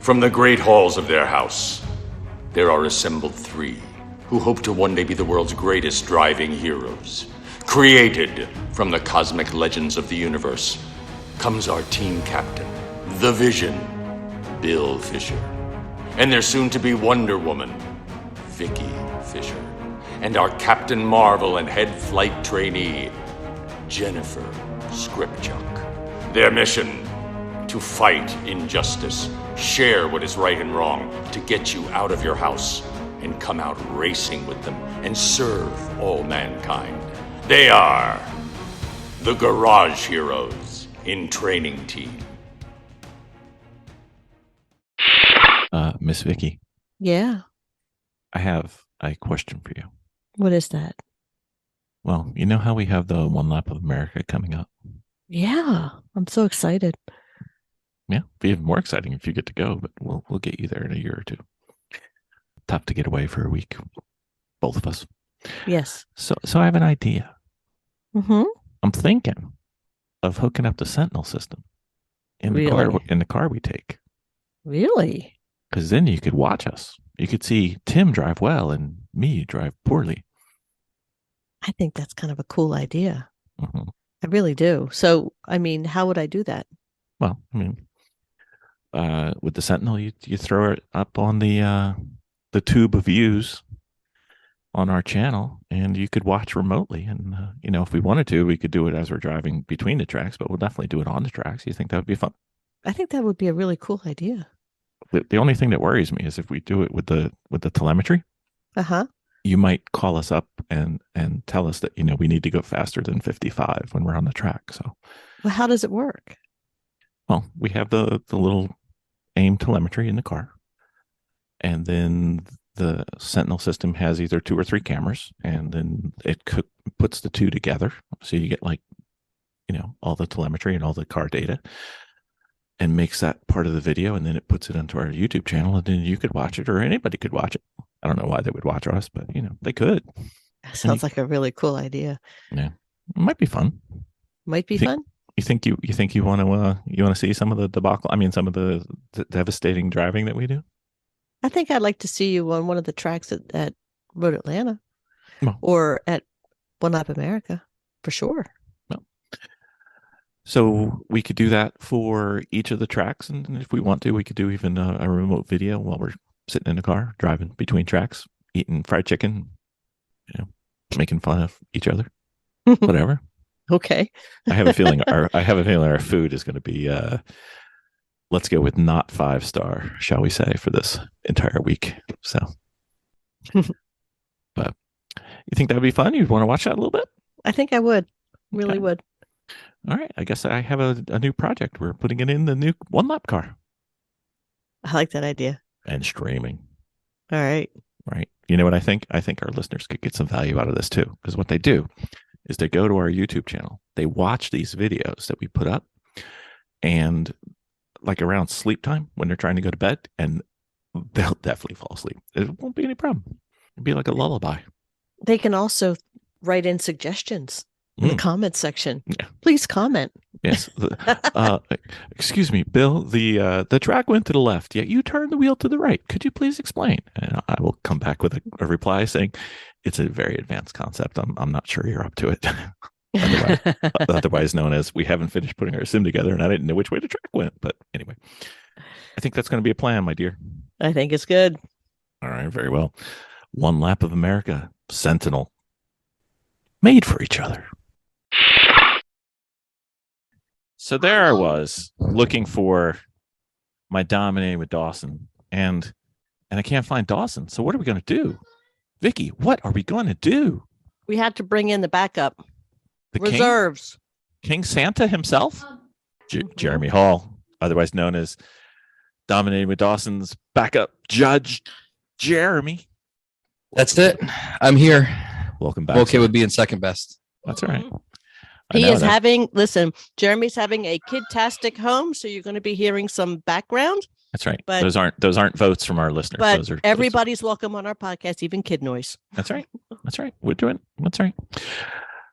From the great halls of their house, there are assembled three who hope to one day be the world's greatest driving heroes. Created from the cosmic legends of the universe comes our team captain, the Vision, Bill Fisher, and their soon-to-be Wonder Woman, Vicky Fisher, and our Captain Marvel and head flight trainee, Jennifer Scripchuk. Their mission: to fight injustice, share what is right and wrong, to get you out of your house and come out racing with them and serve all mankind. They are the Garage Heroes in Training Team. Miss Vicky. Yeah. I have a question for you. What is that? Well, you know how we have the One Lap of America coming up? Yeah. I'm so excited. Yeah, it'll be even more exciting if you get to go, but we'll get you there in a year or two. Tough to get away for a week, both of us. Yes. So I have an idea. Mm-hmm. I'm thinking of hooking up the Sentinel system in the car we take. Really? Because then you could watch us. You could see Tim drive well and me drive poorly. I think that's kind of a cool idea. Mm-hmm. I really do. So, I mean, how would I do that? Well, I mean, with the Sentinel, you throw it up on the tube of views on our channel, and you could watch remotely. And if we wanted to, we could do it as we're driving between the tracks. But we'll definitely do it on the tracks. You think that would be fun? I think that would be a really cool idea. The only thing that worries me is if we do it with the telemetry. Uh-huh. You might call us up and tell us that we need to go faster than 55 when we're on the track. So, well, how does it work? Well, we have the little aim telemetry in the car, and then the Sentinel system has either 2 or 3 cameras, and then it puts the two together, so you get all the telemetry and all the car data, and makes that part of the video, and then it puts it into our YouTube channel, and then you could watch it, or anybody could watch it. I don't know why they would watch us, but they could. That sounds like a really cool idea. Yeah, it might be fun. Might be fun. You think you want to see some of the debacle? I mean, some of the devastating driving that we do. I think I'd like to see you on one of the tracks at Road Atlanta, well, or at One Lap America, for sure. Well, so we could do that for each of the tracks, and if we want to, we could do even a remote video while we're sitting in the car driving between tracks, eating fried chicken, making fun of each other, whatever. Okay. I have a feeling our food is going to be let's go with not 5-star, shall we say, for this entire week. So, but you think that would be fun? You'd want to watch that a little bit? I think I would. Really would. All right. I guess I have a new project. We're putting it in the new One Lap car. I like that idea. And streaming. All right. Right. You know what I think? I think our listeners could get some value out of this too, because what they do is they go to our YouTube channel, they watch these videos that we put up, and like around sleep time when they're trying to go to bed, and they'll definitely fall asleep. It won't be any problem. It'd be like a lullaby. They can also write in suggestions in the comment section. Yeah. Please comment. Yes. Excuse me, Bill, the track went to the left, yet you turned the wheel to the right. Could you please explain? And I will come back with a reply saying, it's a very advanced concept. I'm not sure you're up to it. Otherwise known as, we haven't finished putting our sim together and I didn't know which way the track went. But anyway, I think that's going to be a plan, my dear. I think it's good. All right, very well. One Lap of America, Sentinel, made for each other. So there I was looking for my Dominating with Dawson, and I can't find Dawson. So what are we going to do? Vicky, what are we going to do? We had to bring in the backup. The reserves. King Santa himself? Jeremy Hall, otherwise known as Dominating with Dawson's backup judge, Jeremy. That's it. I'm here. Welcome back. I'm okay with being second best. That's all right. Jeremy's having a kid-tastic home, so you're going to be hearing some background. That's right. But those aren't votes from our listeners. But everybody's welcome on our podcast, even kid noise. That's right. That's right. We're doing it. That's right.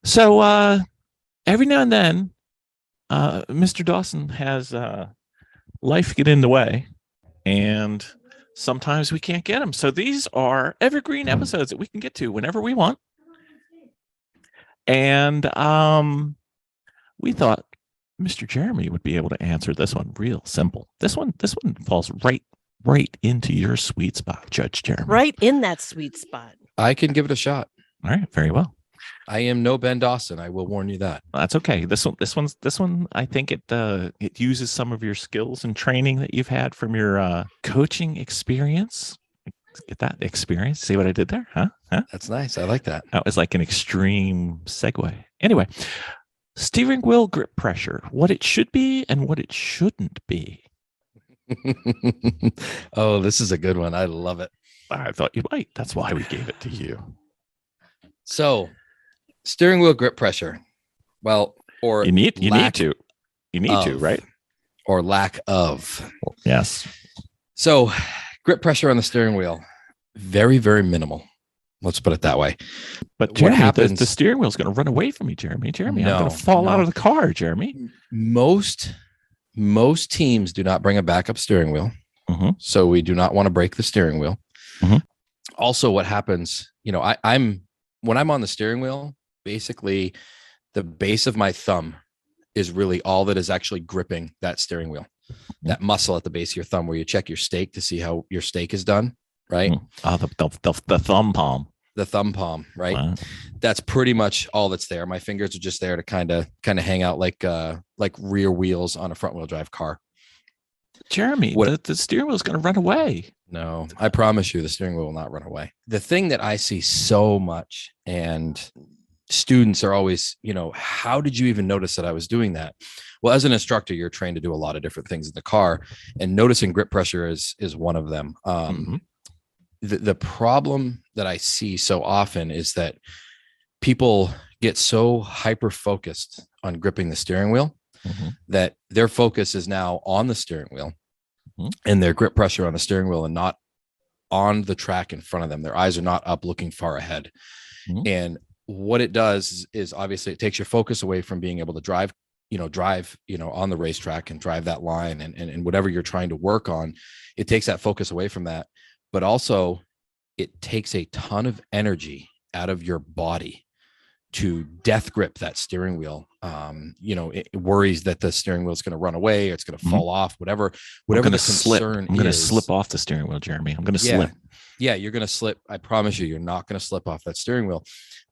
So every now and then, Mr. Dawson has life get in the way, and sometimes we can't get them. So these are evergreen episodes that we can get to whenever we want. And we thought Mr. Jeremy would be able to answer this one real simple. This one falls right into your sweet spot, Judge Jeremy. Right in that sweet spot. I can give it a shot. All right, very well. I am no Ben Dawson. I will warn you that. That's okay. This one. I think it uses some of your skills and training that you've had from your coaching experience. Get that experience? See what I did there? Huh? That's nice. I like that. That was like an extreme segue. Anyway, steering wheel grip pressure, what it should be and what it shouldn't be. Oh, this is a good one. I love it. I thought you might. That's why we gave it to you. So, steering wheel grip pressure. Well, or you need to, right? Or lack of. Yes. So, grip pressure on the steering wheel, very, very minimal. Let's put it that way. But Jeremy, what happens? The steering wheel is going to run away from me, Jeremy. No, I'm going to fall out of the car, Jeremy. Most teams do not bring a backup steering wheel. Mm-hmm. So we do not want to break the steering wheel. Mm-hmm. Also, what happens, I'm when I'm on the steering wheel, basically the base of my thumb is really all that is actually gripping that steering wheel. Mm-hmm. That muscle at the base of your thumb where you check your stake to see how your stake is done, right? The thumb palm. The thumb palm, right? Wow. That's pretty much all that's there. My fingers are just there to kind of hang out like rear wheels on a front wheel drive car. Jeremy, the steering wheel is going to run away. No, I promise you the steering wheel will not run away. The thing that I see so much, and students are always, how did you even notice that I was doing that? Well, as an instructor, you're trained to do a lot of different things in the car, and noticing grip pressure is one of them. The problem that I see so often is that people get so hyper focused on gripping the steering wheel that their focus is now on the steering wheel and their grip pressure on the steering wheel and not on the track in front of them. Their eyes are not up looking far ahead. And what it does is obviously it takes your focus away from being able to drive on the racetrack and drive that line and whatever you're trying to work on. It takes that focus away from that. But also it takes a ton of energy out of your body to death grip that steering wheel. It worries that the steering wheel is going to run away or it's going to fall off, whatever the concern is. I'm going to slip off the steering wheel, Jeremy. I'm going to slip. Yeah, you're going to slip. I promise you're not going to slip off that steering wheel.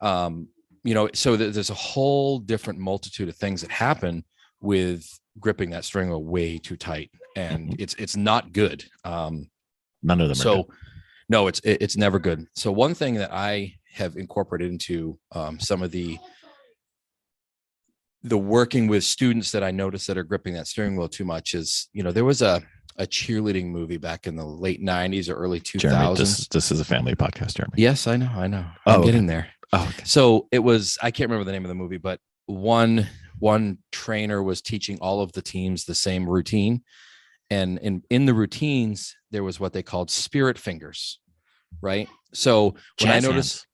So there's a whole different multitude of things that happen with gripping that steering wheel way too tight. And it's not good. None of them are good. No, it's never good. So one thing that I have incorporated into some of the working with students that I noticed that are gripping that steering wheel too much is, there was a cheerleading movie back in the late 90s or early 2000s. Jeremy, this is a family podcast, Jeremy. Yes, I know. I'm getting there. Oh, okay. So it was, I can't remember the name of the movie, but one trainer was teaching all of the teams the same routine. And in the routines, there was what they called spirit fingers, right? So when I noticed,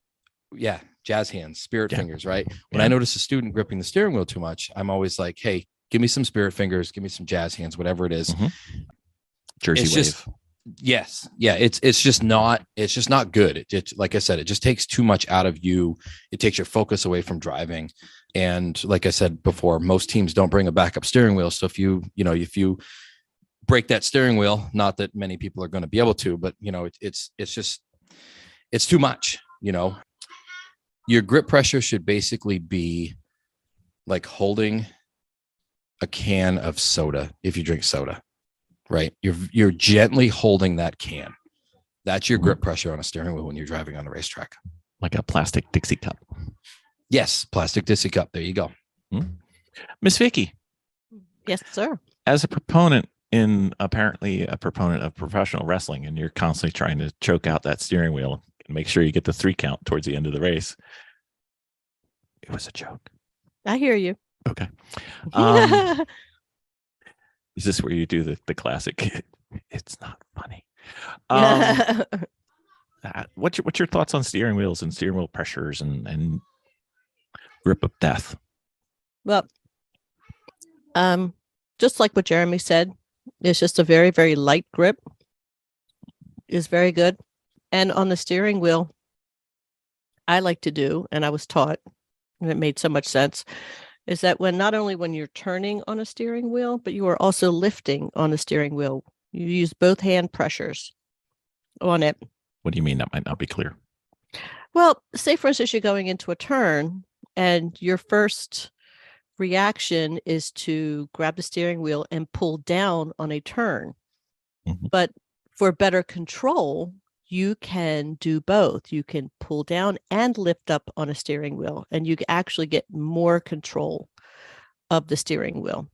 jazz hands, spirit fingers, right? When I notice a student gripping the steering wheel too much, I'm always like, hey, give me some spirit fingers, give me some jazz hands, whatever it is. Jersey wave. It's just not good. It like I said, it just takes too much out of you. It takes your focus away from driving. And like I said before, most teams don't bring a backup steering wheel. So if you break that steering wheel, not that many people are going to be able to, but it's too much. Your grip pressure should basically be like holding a can of soda. If you drink soda, right? You're gently holding that can. That's your grip pressure on a steering wheel when you're driving on the racetrack. Like a plastic Dixie cup. Yes, plastic Dixie cup. There you go. Miss Vicky. Yes, sir. As apparently a proponent of professional wrestling, and you're constantly trying to choke out that steering wheel and make sure you get the 3 count towards the end of the race. It was a joke. I hear you. Okay. Is this where you do the classic? It's not funny. What's your thoughts on steering wheels and steering wheel pressures and grip of death? Well, just like what Jeremy said, it's just a very, very light grip. is very good. And on the steering wheel, I like to do, and I was taught, and it made so much sense, is that not only when you're turning on a steering wheel, but you are also lifting on the steering wheel. You use both hand pressures on it. What do you mean? That might not be clear. Well, say for instance, you're going into a turn and your first reaction is to grab the steering wheel and pull down on a turn. Mm-hmm. But for better control, you can do both. You can pull down and lift up on a steering wheel, and you actually get more control of the steering wheel.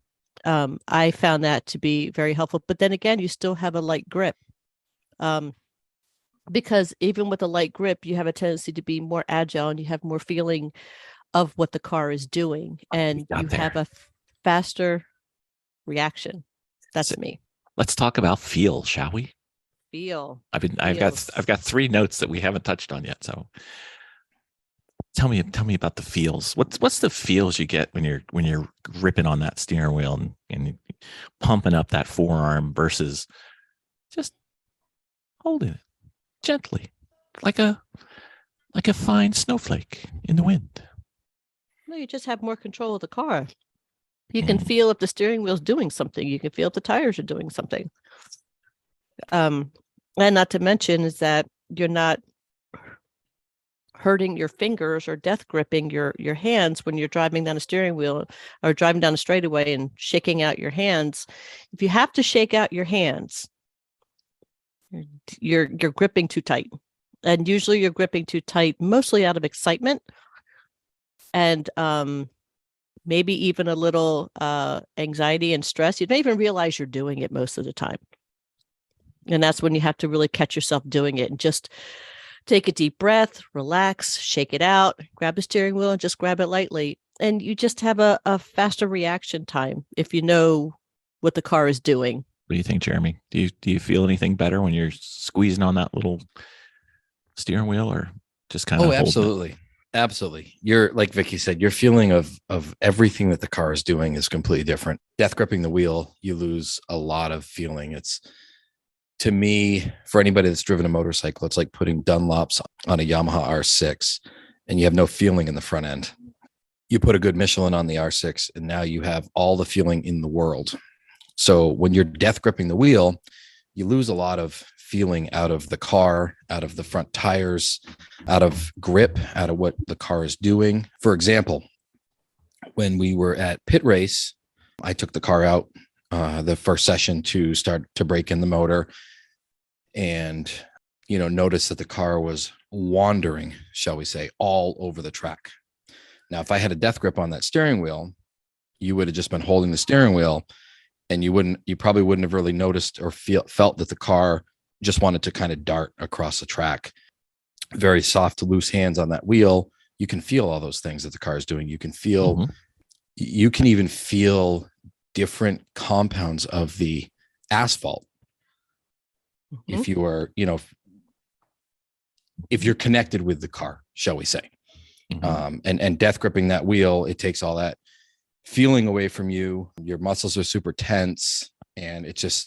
I found that to be very helpful. But then again, you still have a light grip. Because even with a light grip, you have a tendency to be more agile and you have more feeling of what the car is doing, and you have a faster reaction. That's me. Let's talk about feel, shall we? Feel. I've got 3 notes that we haven't touched on yet. So tell me about the feels. What's the feels you get when you're gripping on that steering wheel and pumping up that forearm versus just holding it gently, like a fine snowflake in the wind? No, you just have more control of the car. You can feel if the steering wheel's doing something. You can feel if the tires are doing something. And not to mention is that you're not hurting your fingers or death gripping your hands when you're driving down a steering wheel or driving down a straightaway and shaking out your hands. If you have to shake out your hands, you're gripping too tight. And usually you're gripping too tight, mostly out of excitement and maybe even a little anxiety and stress. You don't even realize you're doing it most of the time. And that's when you have to really catch yourself doing it and just take a deep breath, relax, shake it out, grab the steering wheel and just grab it lightly. And you just have a faster reaction time if you know what the car is doing. What do you think, Jeremy? Do you feel anything better when you're squeezing on that little steering wheel, or just kind of? Oh, absolutely. Absolutely. You're, like Vicky said, your feeling of everything that the car is doing is completely different. Death gripping the wheel, you lose a lot of feeling. It's, to me, for anybody that's driven a motorcycle, it's like putting Dunlops on a Yamaha R6 and you have no feeling in the front end. You put a good Michelin on the R6 and now you have all the feeling in the world. So when you're death gripping the wheel, you lose a lot of feeling out of the car, out of the front tires, out of grip, out of what the car is doing. For example, when we were at pit race, I took the car out the first session to start to break in the motor and, noticed that the car was wandering, shall we say, all over the track. Now, if I had a death grip on that steering wheel, you would have just been holding the steering wheel and you probably wouldn't have really noticed or felt that the car just wanted to kind of dart across the track. Very soft, loose hands on that wheel. You can feel all those things that the car is doing. You can feel, you can even feel different compounds of the asphalt. If you are, if you're connected with the car, shall we say. And death gripping that wheel, it takes all that feeling away from you. Your muscles are super tense and it's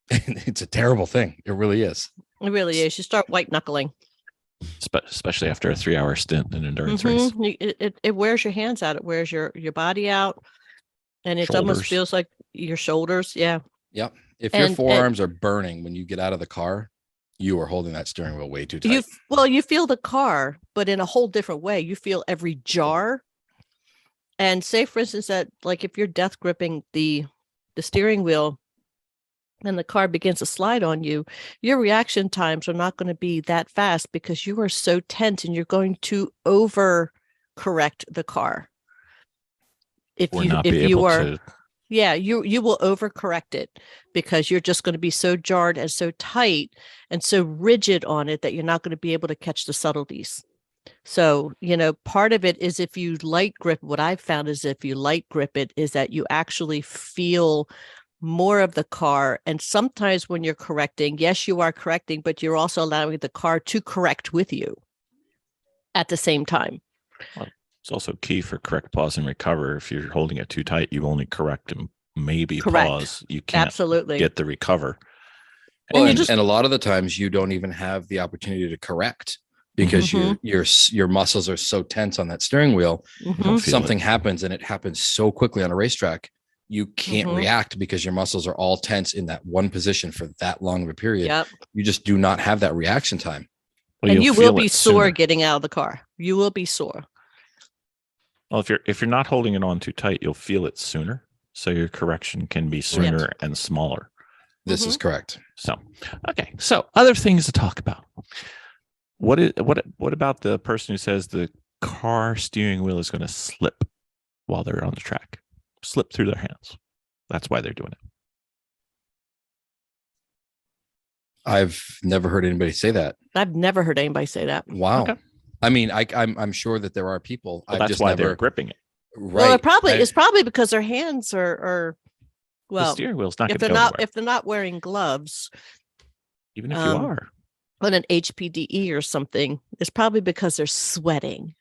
a terrible thing. It really is. It really is. You start white knuckling, especially after a 3-hour stint in an endurance race. It wears your hands out. It wears your body out, and it almost feels like your shoulders. Yeah. Yep. If your forearms are burning when you get out of the car, you are holding that steering wheel way too tight. You feel the car, but in a whole different way. You feel every jar. And say, for instance, that like if you're death gripping the steering wheel and the car begins to slide on you, your reaction times are not going to be that fast because you are so tense and you're going to overcorrect the car. You will overcorrect it because you're just going to be so jarred and so tight and so rigid on it that you're not going to be able to catch the subtleties. So, part of it is if you light grip, what I've found is if you light grip it is that you actually feel more of the car. And sometimes when you're correcting, yes, you are correcting, but you're also allowing the car to correct with you at the same time. Well, it's also key for correct, pause, and recover. If you're holding it too tight, you only correct and maybe pause. You can't get the recover. Well, you and, just- and a lot of the times you don't even have the opportunity to correct because your muscles are so tense on that steering wheel. Mhm. feel Something happens and it happens so quickly on a racetrack. You can't react because your muscles are all tense in that one position for that long of a period. Yep. You just do not have that reaction time. Well, And you'll you will feel be it sore sooner. getting out of the car. You will be sore. Well, if you're not holding it on too tight, you'll feel it sooner. So your correction can be sooner and smaller. This is correct. So, okay. So other things to talk about. What about the person who says the car steering wheel is going to slip while they're on the track? Slip through their hands. That's why they're doing it. I've never heard anybody say that. I've never heard anybody say that. Wow. Okay. I mean, I'm sure that there are people. Well, I've that's just why never they're gripping it. right. Well, it's probably because their hands are The well, steering wheel's not going if to they're go not anywhere. if they're not wearing gloves Even if you are. on an HPDE or something, it's probably because they're sweating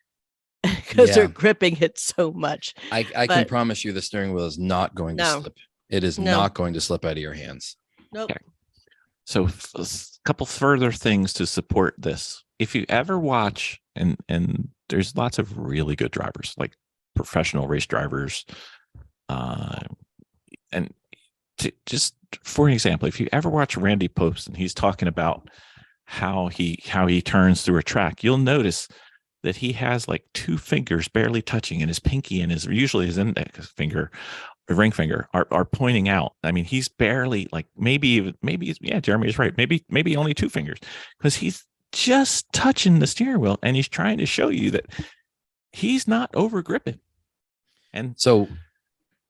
because Yeah. they're gripping it so much. I can but- promise you the steering wheel is not going to No. slip. It is No. not going to slip out of your hands. Nope. Okay. So a couple further things to support this. If you ever watch, and there's lots of really good drivers, like professional race drivers, and just for an example, if you ever watch Randy Post and he's talking about how he turns through a track, you'll notice that he has like two fingers barely touching, and his pinky and usually his index finger, or ring finger, are pointing out. I mean, he's barely like maybe yeah, Jeremy is right. Maybe only two fingers, because he's just touching the steering wheel, and he's trying to show you that he's not over gripping. And So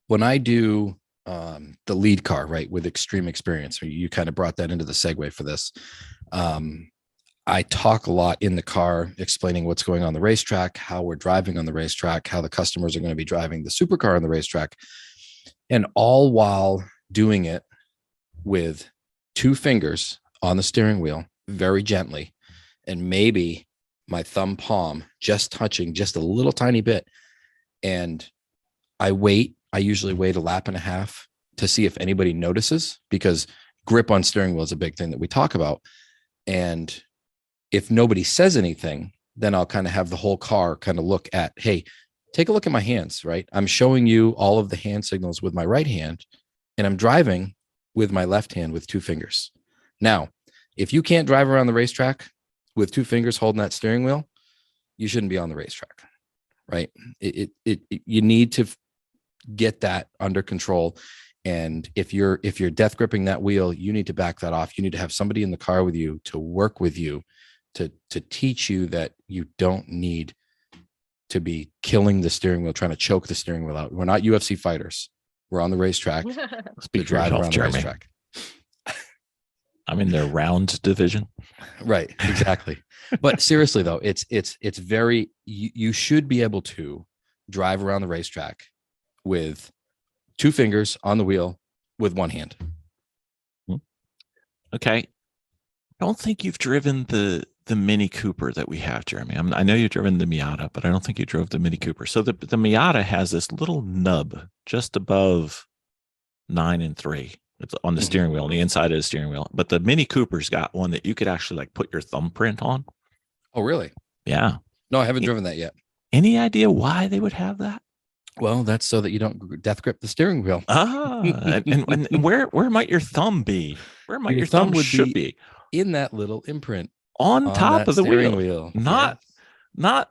when I do the lead car, right, with extreme experience, you kind of brought that into the segue for this. I talk a lot in the car, explaining what's going on the racetrack, how we're driving on the racetrack, how the customers are going to be driving the supercar on the racetrack, and all while doing it with two fingers on the steering wheel, very gently, and maybe my thumb palm just touching just a little tiny bit. And I usually wait a lap and a half to see if anybody notices, because grip on steering wheel is a big thing that we talk about. And if nobody says anything, then I'll kind of have the whole car kind of look at, hey, take a look at my hands, right? I'm showing you all of the hand signals with my right hand, and I'm driving with my left hand with two fingers. Now, if you can't drive around the racetrack with two fingers holding that steering wheel, you shouldn't be on the racetrack, right? You need to get that under control. And if you're death gripping that wheel, you need to back that off. You need to have somebody in the car with you to work with you to teach you that you don't need to be killing the steering wheel, trying to choke the steering wheel out. We're not UFC fighters. We're on the racetrack to speak for drive yourself, around the Jeremy. racetrack. I'm in their round division. Right, exactly. But seriously though, it's very, you should be able to drive around the racetrack with two fingers on the wheel with one hand. Okay. I don't think you've driven the Mini Cooper that we have, Jeremy. I know you've driven the Miata, but I don't think you drove the Mini Cooper. So the Miata has this little nub just above 9 and 3. It's on the steering wheel, on the inside of the steering wheel. But the Mini Cooper's got one that you could actually like put your thumbprint on. Oh, really? Yeah. No, I haven't driven that yet. Any idea why they would have that? Well, that's so that you don't death grip the steering wheel. And where might your thumb be? Where might Your your thumb thumb would should be? In that little imprint On top that of the steering wheel. Yes. Not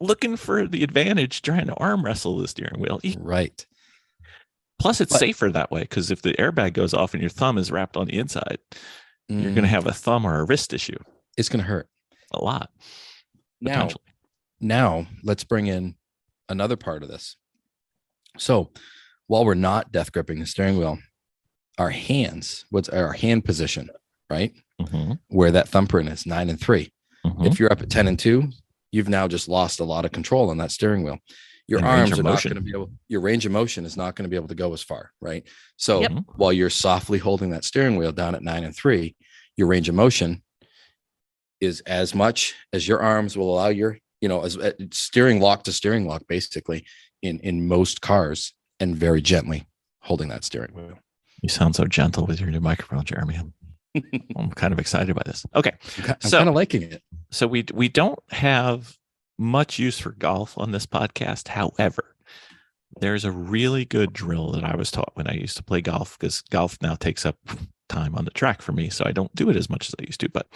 looking for the advantage, trying to arm wrestle the steering wheel. Right. Plus, it's But- safer that way, because if the airbag goes off and your thumb is wrapped on the inside, you're going to have a thumb or a wrist issue It's going to hurt. a lot. Now, Potentially. now let's bring in another part of this. So while we're not death gripping the steering wheel, our hands, what's our hand position, right? Mhm. Where that thumbprint is 9 and 3. Mhm. If you're up at 10 and 2, you've now just lost a lot of control on that steering wheel. Your And range arms of are not motion. going to be able, your range of motion is not going to be able to go as far, right? So Yep. while you're softly holding that steering wheel down at 9 and 3, your range of motion is as much as your arms will allow your, as steering lock to steering lock, basically in most cars, and very gently holding that steering wheel. You sound so gentle with your new microphone, Jeremy. I'm kind of excited by this. Okay. I'm kind of liking it. So we don't have much use for golf on this podcast. However, there's a really good drill that I was taught when I used to play golf, because golf now takes up time on the track for me. So I don't do it as much as I used to. But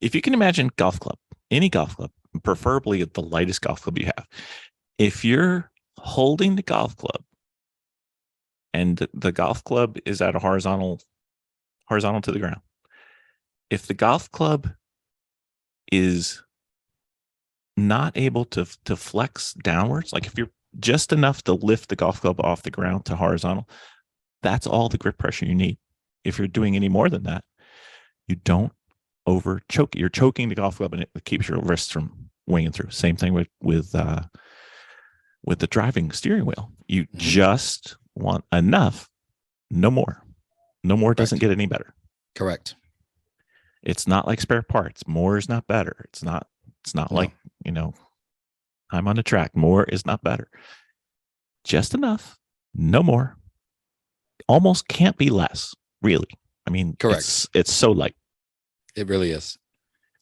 if you can imagine golf club, any golf club, preferably the lightest golf club you have, if you're holding the golf club and the golf club is at a horizontal to the ground, if the golf club is not able to flex downwards, like if you're just enough to lift the golf club off the ground to horizontal, that's all the grip pressure you need. If you're doing any more than that, you don't over choke. You're choking the golf club and it keeps your wrists from winging through. Same thing with the driving steering wheel. You just want enough, no more. No more doesn't get any better. Correct. It's not like spare parts. More is not better. It's not like, I'm on the track. More is not better. Just enough, no more. Almost can't be less, really. I mean, correct. It's so light. It really is.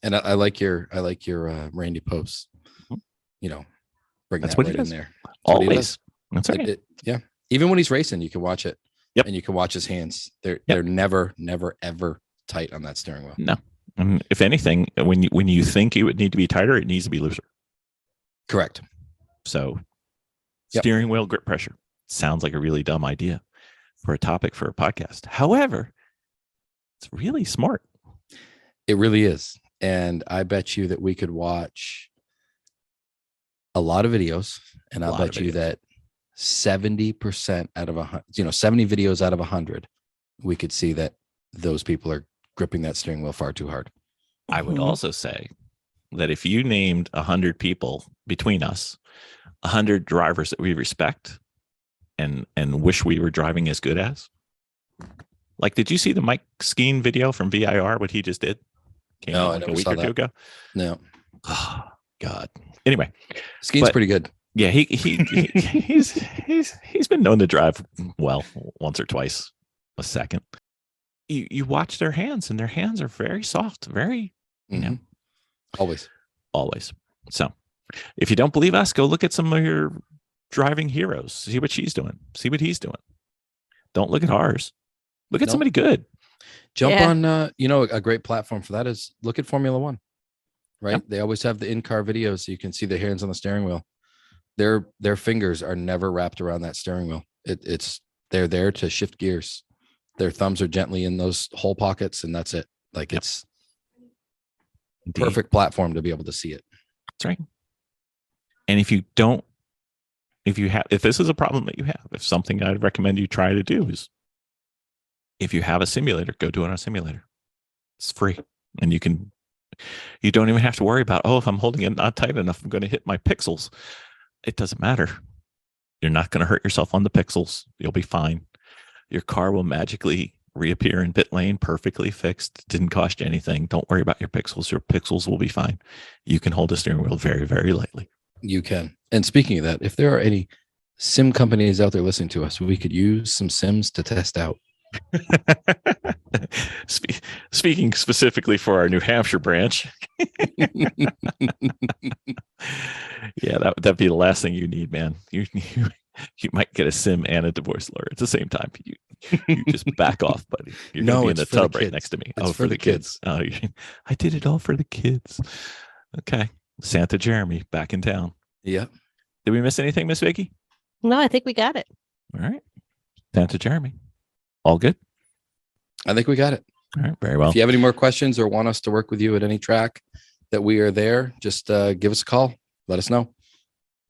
And I like your Randy posts. Bring That's that what right he does. in there. Always. That's right. Yeah. Even when he's racing, you can watch it. Yep. And you can watch his hands. They're never, ever tight on that steering wheel. No. And if anything, when you think it would need to be tighter, it needs to be looser. Correct. So steering wheel grip pressure sounds like a really dumb idea for a topic for a podcast. However, it's really smart. It really is. And I bet you that we could watch a lot of videos, and I'll bet you that 70% out of 100, 70 videos out of 100, we could see that those people are gripping that steering wheel far too hard. I would also say that if you named 100 people between us, 100 drivers that we respect and wish we were driving as good as, like, did you see the Mike Skeen video from VIR, what he just did? No, I never saw that. Two ago? No. Oh, God. Anyway. Skeen's pretty good. Yeah, he's been known to drive well once or twice a second. You watch their hands, and their hands are very soft, very, Always. So if you don't believe us, go look at some of your driving heroes. See what she's doing. See what he's doing. Don't look at ours. Look at somebody good. Jump on, a great platform for that is look at Formula One, right? Yep. They always have the in-car videos so you can see the hands on the steering wheel. Their fingers are never wrapped around that steering wheel. They're there to shift gears. Their thumbs are gently in those hole pockets, and that's it. Like it's perfect platform to be able to see it. That's right. And if this is a problem that you have, if something I'd recommend you try to do is, if you have a simulator, go do it on a simulator. It's free. And you don't even have to worry about, if I'm holding it not tight enough, I'm going to hit my pixels. It doesn't matter. You're not going to hurt yourself on the pixels. You'll be fine. Your car will magically reappear in pit lane, perfectly fixed. Didn't cost you anything. Don't worry about your pixels. Your pixels will be fine. You can hold a steering wheel very, very lightly. You can. And speaking of that, if there are any sim companies out there listening to us, we could use some sims to test out. Speaking specifically for our New Hampshire branch. Yeah, that'd be the last thing you need, man. You might get a sim and a divorce lawyer at the same time. You just back off, buddy. You're gonna be in the tub right next to me. It's for the kids. Oh, I did it all for the kids. Okay, Santa Jeremy back in town. Yeah. Did we miss anything, Miss Vicky? No, I think we got it. All right, Santa Jeremy. All good? I think we got it. All right, very well. If you have any more questions or want us to work with you at any track that we are there, just give us a call. Let us know.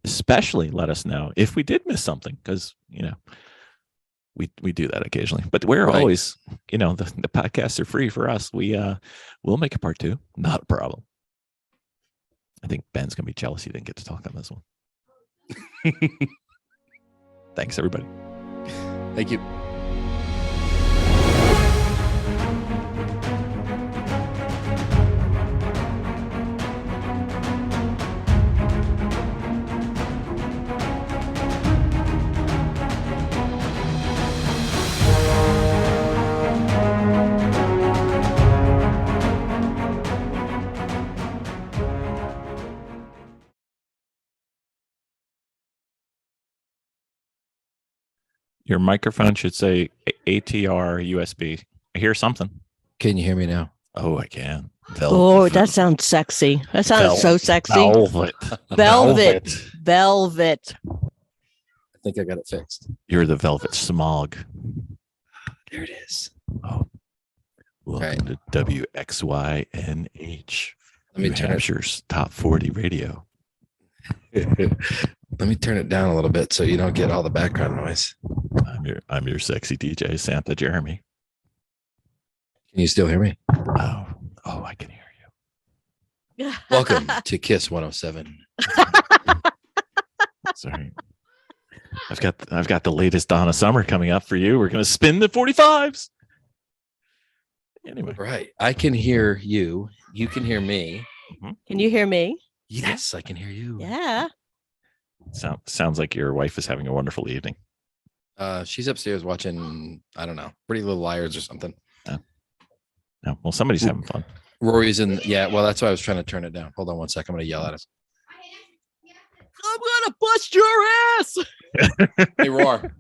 Especially let us know if we did miss something, because, we do that occasionally. But we're always, the podcasts are free for us. We'll make a part 2. Not a problem. I think Ben's going to be jealous he didn't get to talk on this one. Thanks, everybody. Thank you. Your microphone should say ATR USB. I hear something. Can you hear me now? Oh, I can. Oh, that sounds sexy. That sounds so sexy. Velvet. Velvet. Velvet. I think I got it fixed. You're the velvet smog. There it is. Oh, welcome to WXYNH. Let me New turn Hampshire's top 40 radio. Let me turn it down a little bit so you don't get all the background noise. I'm your sexy DJ, Santa Jeremy. Can you still hear me? Oh, I can hear you. Welcome to Kiss 107. Sorry. I've got the latest Donna Summer coming up for you. We're gonna spin the 45s. Anyway. Right. I can hear you. You can hear me. Can you hear me? Yes, I can hear you. Yeah. Sounds like your wife is having a wonderful evening. She's upstairs watching, I don't know, Pretty Little Liars or something. No, well, somebody's having fun. Rory's in. Yeah, well, that's why I was trying to turn it down. Hold on one second. I'm going to yell at us. I'm gonna bust your ass. Hey, Roar.